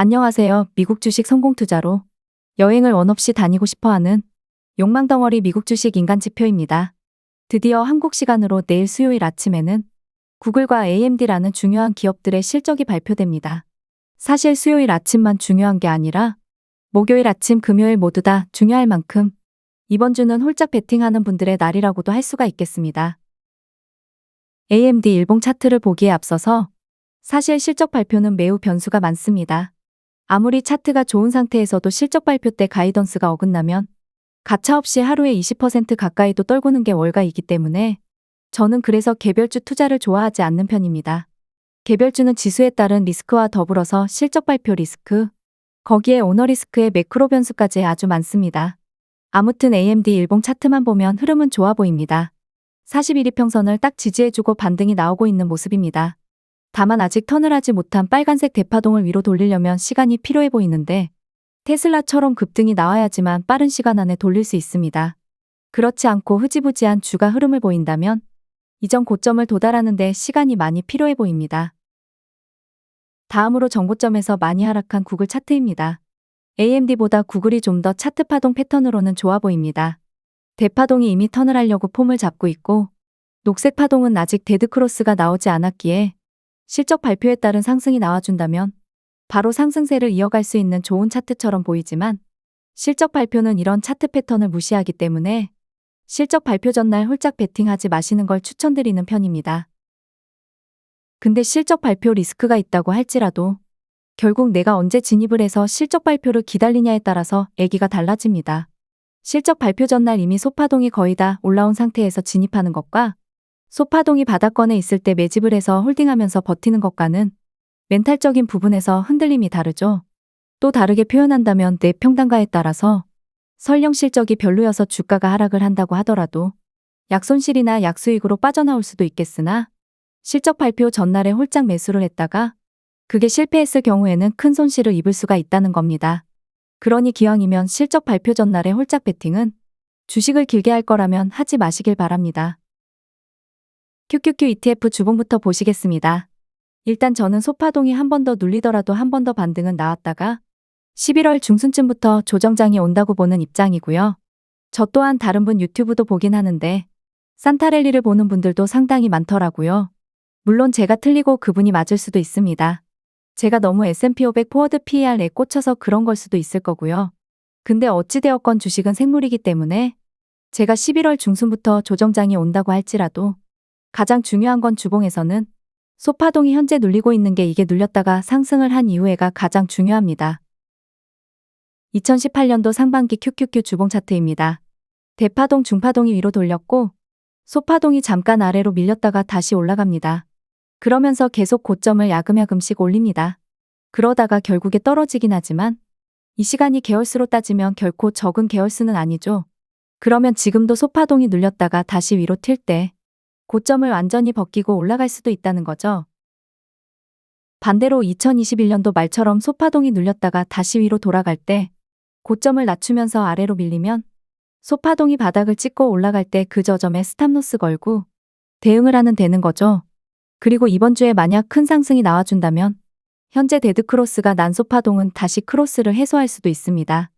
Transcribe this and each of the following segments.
안녕하세요. 미국 주식 성공 투자로 여행을 원 없이 다니고 싶어하는 욕망덩어리 미국 주식 인간지표입니다. 드디어 한국 시간으로 내일 수요일 아침에는 구글과 AMD라는 중요한 기업들의 실적이 발표됩니다. 사실 수요일 아침만 중요한 게 아니라 목요일 아침, 금요일 모두 다 중요할 만큼 이번 주는 홀짝 베팅하는 분들의 날이라고도 할 수가 있겠습니다. AMD 일봉 차트를 보기에 앞서서 사실 실적 발표는 매우 변수가 많습니다. 아무리 차트가 좋은 상태에서도 실적 발표 때 가이던스가 어긋나면 가차없이 하루에 20% 가까이도 떨구는 게 월가이기 때문에 저는 그래서 개별주 투자를 좋아하지 않는 편입니다. 개별주는 지수에 따른 리스크와 더불어서 실적 발표 리스크, 거기에 오너 리스크의 매크로 변수까지 아주 많습니다. 아무튼 AMD 일봉 차트만 보면 흐름은 좋아 보입니다. 41이평선을 딱 지지해주고 반등이 나오고 있는 모습입니다. 다만 아직 턴을 하지 못한 빨간색 대파동을 위로 돌리려면 시간이 필요해 보이는데 테슬라처럼 급등이 나와야지만 빠른 시간 안에 돌릴 수 있습니다. 그렇지 않고 흐지부지한 주가 흐름을 보인다면 이전 고점을 도달하는 데 시간이 많이 필요해 보입니다. 다음으로 전고점에서 많이 하락한 구글 차트입니다. AMD보다 구글이 좀 더 차트 파동 패턴으로는 좋아 보입니다. 대파동이 이미 턴을 하려고 폼을 잡고 있고 녹색 파동은 아직 데드크로스가 나오지 않았기에 실적 발표에 따른 상승이 나와준다면 바로 상승세를 이어갈 수 있는 좋은 차트처럼 보이지만 실적 발표는 이런 차트 패턴을 무시하기 때문에 실적 발표 전날 홀짝 베팅하지 마시는 걸 추천드리는 편입니다. 근데 실적 발표 리스크가 있다고 할지라도 결국 내가 언제 진입을 해서 실적 발표를 기다리냐에 따라서 얘기가 달라집니다. 실적 발표 전날 이미 소파동이 거의 다 올라온 상태에서 진입하는 것과 소파동이 바닥권에 있을 때 매집을 해서 홀딩하면서 버티는 것과는 멘탈적인 부분에서 흔들림이 다르죠. 또 다르게 표현한다면 내 평단가에 따라서 설령 실적이 별로여서 주가가 하락을 한다고 하더라도 약손실이나 약수익으로 빠져나올 수도 있겠으나 실적 발표 전날에 홀짝 매수를 했다가 그게 실패했을 경우에는 큰 손실을 입을 수가 있다는 겁니다. 그러니 기왕이면 실적 발표 전날에 홀짝 베팅은 주식을 길게 할 거라면 하지 마시길 바랍니다. QQQ ETF 주봉부터 보시겠습니다. 일단 저는 소파동이 한 번 더 눌리더라도 한 번 더 반등은 나왔다가 11월 중순쯤부터 조정장이 온다고 보는 입장이고요. 저 또한 다른 분 유튜브도 보긴 하는데 산타랠리를 보는 분들도 상당히 많더라고요. 물론 제가 틀리고 그분이 맞을 수도 있습니다. 제가 너무 S&P 500 포워드 PER에 꽂혀서 그런 걸 수도 있을 거고요. 근데 어찌되었건 주식은 생물이기 때문에 제가 11월 중순부터 조정장이 온다고 할지라도 가장 중요한 건 주봉에서는 소파동이 현재 눌리고 있는 게 이게 눌렸다가 상승을 한 이후에가 가장 중요합니다. 2018년도 상반기 QQQ 주봉 차트입니다. 대파동, 중파동이 위로 돌렸고 소파동이 잠깐 아래로 밀렸다가 다시 올라갑니다. 그러면서 계속 고점을 야금야금씩 올립니다. 그러다가 결국에 떨어지긴 하지만 이 시간이 개월수로 따지면 결코 적은 개월수는 아니죠. 그러면 지금도 소파동이 눌렸다가 다시 위로 튈 때 고점을 완전히 벗기고 올라갈 수도 있다는 거죠. 반대로 2021년도 말처럼 소파동이 눌렸다가 다시 위로 돌아갈 때 고점을 낮추면서 아래로 밀리면 소파동이 바닥을 찍고 올라갈 때 그 저점에 스탑로스 걸고 대응을 하면 되는 거죠. 그리고 이번 주에 만약 큰 상승이 나와준다면 현재 데드크로스가 난 소파동은 다시 크로스를 해소할 수도 있습니다.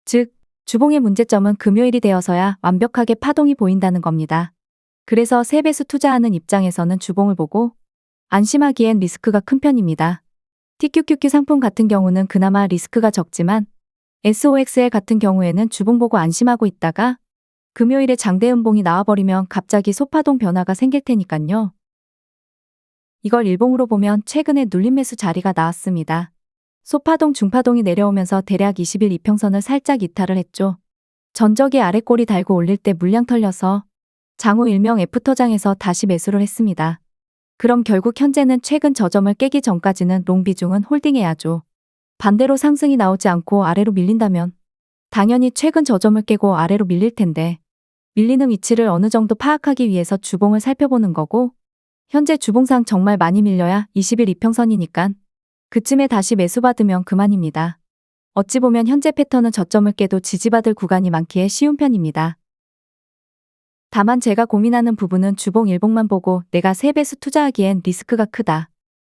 즉, 주봉의 문제점은 금요일이 되어서야 완벽하게 파동이 보인다는 겁니다. 그래서 세배수 투자하는 입장에서는 주봉을 보고 안심하기엔 리스크가 큰 편입니다. TQQQ 상품 같은 경우는 그나마 리스크가 적지만 SOXL 같은 경우에는 주봉 보고 안심하고 있다가 금요일에 장대음봉이 나와버리면 갑자기 소파동 변화가 생길 테니깐요. 이걸 일봉으로 보면 최근에 눌림 매수 자리가 나왔습니다. 소파동, 중파동이 내려오면서 대략 20일 이평선을 살짝 이탈을 했죠. 전적이 아랫골이 달고 올릴 때 물량 털려서 장후 일명 애프터장에서 다시 매수를 했습니다. 그럼 결국 현재는 최근 저점을 깨기 전까지는 롱 비중은 홀딩해야죠. 반대로 상승이 나오지 않고 아래로 밀린다면 당연히 최근 저점을 깨고 아래로 밀릴 텐데 밀리는 위치를 어느 정도 파악하기 위해서 주봉을 살펴보는 거고 현재 주봉상 정말 많이 밀려야 20일 이평선이니깐 그쯤에 다시 매수받으면 그만입니다. 어찌 보면 현재 패턴은 저점을 깨도 지지받을 구간이 많기에 쉬운 편입니다. 다만 제가 고민하는 부분은 주봉 일봉만 보고 내가 세배수 투자하기엔 리스크가 크다.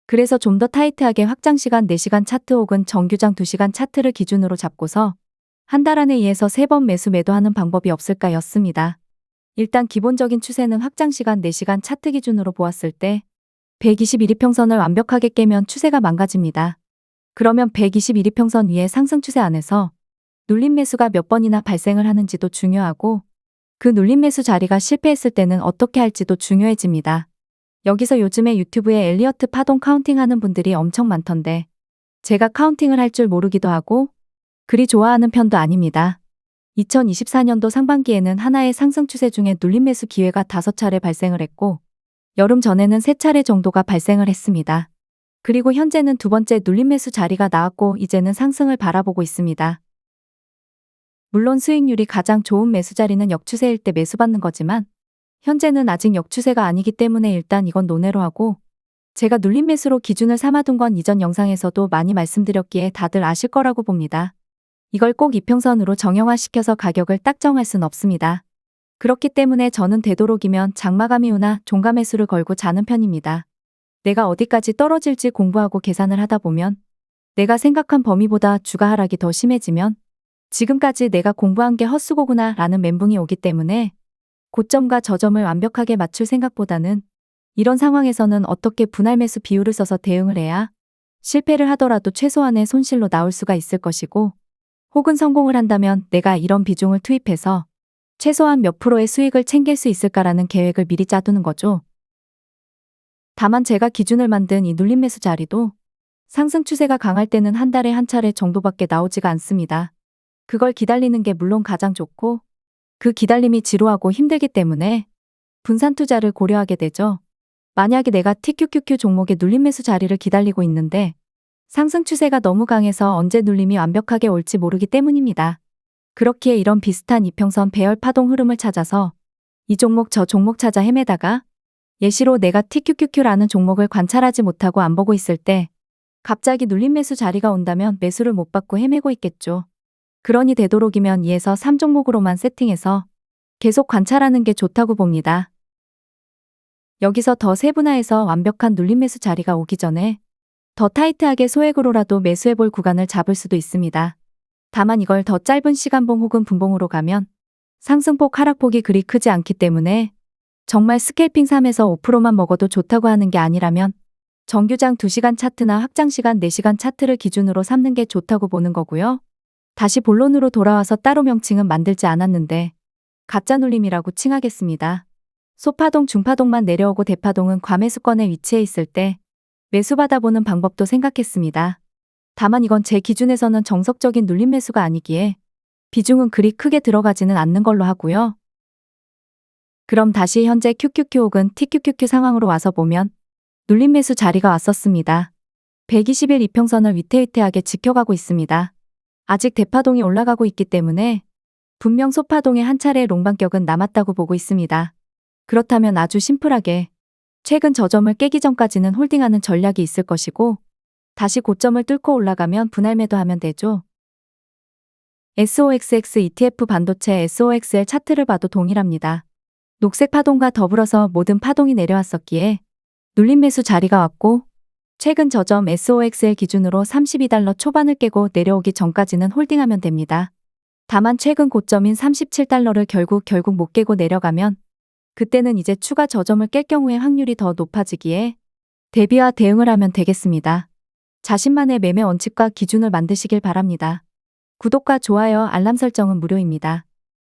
그래서 좀 더 타이트하게 확장시간 4시간 차트 혹은 정규장 2시간 차트를 기준으로 잡고서 한 달 안에 2에서 3번 매도하는 방법이 없을까였습니다. 일단 기본적인 추세는 확장시간 4시간 차트 기준으로 보았을 때 121이평선을 완벽하게 깨면 추세가 망가집니다. 그러면 121이평선 위의 상승 추세 안에서 눌림 매수가 몇 번이나 발생을 하는지도 중요하고 그 눌림 매수 자리가 실패했을 때는 어떻게 할지도 중요해집니다. 여기서 요즘에 유튜브에 엘리어트 파동 카운팅 하는 분들이 엄청 많던데 제가 카운팅을 할 줄 모르기도 하고 그리 좋아하는 편도 아닙니다. 2024년도 상반기에는 하나의 상승 추세 중에 눌림 매수 기회가 5차례 발생을 했고 여름 전에는 3차례 정도가 발생을 했습니다. 그리고 현재는 두 번째 눌림 매수 자리가 나왔고 이제는 상승을 바라보고 있습니다. 물론 수익률이 가장 좋은 매수 자리는 역추세일 때 매수받는 거지만 현재는 아직 역추세가 아니기 때문에 일단 이건 논외로 하고 제가 눌림 매수로 기준을 삼아둔 건 이전 영상에서도 많이 말씀드렸기에 다들 아실 거라고 봅니다. 이걸 꼭 이평선으로 정형화시켜서 가격을 딱 정할 순 없습니다. 그렇기 때문에 저는 되도록이면 장마감 이후나 종가 매수를 걸고 자는 편입니다. 내가 어디까지 떨어질지 공부하고 계산을 하다 보면 내가 생각한 범위보다 주가 하락이 더 심해지면 지금까지 내가 공부한 게 헛수고구나 라는 멘붕이 오기 때문에 고점과 저점을 완벽하게 맞출 생각보다는 이런 상황에서는 어떻게 분할 매수 비율을 써서 대응을 해야 실패를 하더라도 최소한의 손실로 나올 수가 있을 것이고 혹은 성공을 한다면 내가 이런 비중을 투입해서 최소한 몇 프로의 수익을 챙길 수 있을까라는 계획을 미리 짜두는 거죠. 다만 제가 기준을 만든 이 눌림 매수 자리도 상승 추세가 강할 때는 한 달에 한 차례 정도밖에 나오지가 않습니다. 그걸 기다리는 게 물론 가장 좋고 그 기다림이 지루하고 힘들기 때문에 분산 투자를 고려하게 되죠. 만약에 내가 TQQQ 종목의 눌림 매수 자리를 기다리고 있는데 상승 추세가 너무 강해서 언제 눌림이 완벽하게 올지 모르기 때문입니다. 그렇기에 이런 비슷한 이평선 배열 파동 흐름을 찾아서 이 종목 저 종목 찾아 헤매다가 예시로 내가 TQQQ라는 종목을 관찰하지 못하고 안 보고 있을 때 갑자기 눌림 매수 자리가 온다면 매수를 못 받고 헤매고 있겠죠. 그러니 되도록이면 2에서 3종목으로만 세팅해서 계속 관찰하는 게 좋다고 봅니다. 여기서 더 세분화해서 완벽한 눌림 매수 자리가 오기 전에 더 타이트하게 소액으로라도 매수해볼 구간을 잡을 수도 있습니다. 다만 이걸 더 짧은 시간봉 혹은 분봉으로 가면 상승폭 하락폭이 그리 크지 않기 때문에 정말 스캘핑 3에서 5%만 먹어도 좋다고 하는 게 아니라면 정규장 2시간 차트나 확장시간 4시간 차트를 기준으로 삼는 게 좋다고 보는 거고요. 다시 본론으로 돌아와서 따로 명칭은 만들지 않았는데 가짜 눌림이라고 칭하겠습니다. 소파동 중파동만 내려오고 대파동은 과매수권에 위치해 있을 때 매수 받아보는 방법도 생각했습니다. 다만 이건 제 기준에서는 정석적인 눌림 매수가 아니기에 비중은 그리 크게 들어가지는 않는 걸로 하고요. 그럼 다시 현재 QQQ 혹은 TQQQ 상황으로 와서 보면 눌림 매수 자리가 왔었습니다. 120일 이평선을 위태위태하게 지켜가고 있습니다. 아직 대파동이 올라가고 있기 때문에 분명 소파동의 한 차례 롱반격은 남았다고 보고 있습니다. 그렇다면 아주 심플하게 최근 저점을 깨기 전까지는 홀딩하는 전략이 있을 것이고 다시 고점을 뚫고 올라가면 분할 매도하면 되죠. SOXX ETF 반도체 SOXL 차트를 봐도 동일합니다. 녹색 파동과 더불어서 모든 파동이 내려왔었기에 눌림 매수 자리가 왔고 최근 저점 SOXL 기준으로 32달러 초반을 깨고 내려오기 전까지는 홀딩하면 됩니다. 다만 최근 고점인 37달러를 결국 못 깨고 내려가면 그때는 이제 추가 저점을 깰 경우의 확률이 더 높아지기에 대비와 대응을 하면 되겠습니다. 자신만의 매매 원칙과 기준을 만드시길 바랍니다. 구독과 좋아요, 알람 설정은 무료입니다.